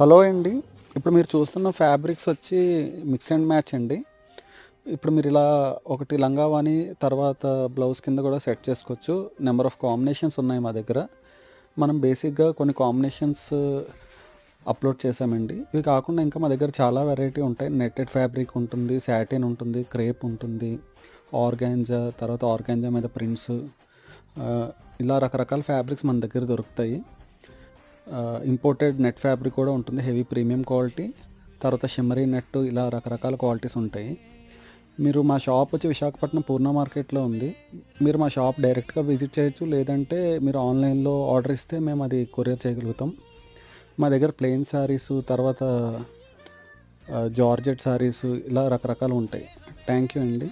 Hello అండి. ఇప్పుడు మీరు చూస్తున్న ఫ్యాబ్రిక్స్ వచ్చి మిక్స్ అండ్ మ్యాచ్ అండి. ఇప్పుడు మీరు ఇలా ఒకటి లంగా ఓణి తర్వాత బ్లౌజ్ కింద కూడా సెట్ చేసుకోవచ్చు. నెంబర్ ఆఫ్ కాంబినేషన్స్ ఉన్నాయి మా దగ్గర. మనం బేసిక్గా కొన్ని కాంబినేషన్స్ అప్లోడ్ చేసామండి. ఇవి కాకుండా ఇంకా మా దగ్గర చాలా వెరైటీ ఉంటాయి. నెట్టెడ్ ఫ్యాబ్రిక్ ఉంటుంది, సాటిన్ ఉంటుంది, క్రేప్ ఉంటుంది, ఆర్గాంజా, తర్వాత ఆర్గాంజా మీద ప్రింట్స్, ఇలా రకరకాల ఫ్యాబ్రిక్స్ మన దగ్గర దొరుకుతాయి. ఇంపోర్టెడ్ నెట్ ఫ్యాబ్రిక్ కూడా ఉంటుంది, హెవీ ప్రీమియం క్వాలిటీ, తర్వాత షిమ్మరీ నెట్, ఇలా రకరకాల క్వాలిటీస్ ఉంటాయి. మీరు మా షాప్ వచ్చి విశాఖపట్నం పూర్ణ మార్కెట్లో ఉంది. మీరు మా షాప్ డైరెక్ట్గా విజిట్ చేయొచ్చు, లేదంటే మీరు ఆన్లైన్లో ఆర్డర్ ఇస్తే మేము అది కొరియర్ చేయగలుగుతాం. మా దగ్గర ప్లెయిన్ శారీసు, తర్వాత జార్జెట్ శారీసు, ఇలా రకరకాలు ఉంటాయి. థ్యాంక్ యూ అండి.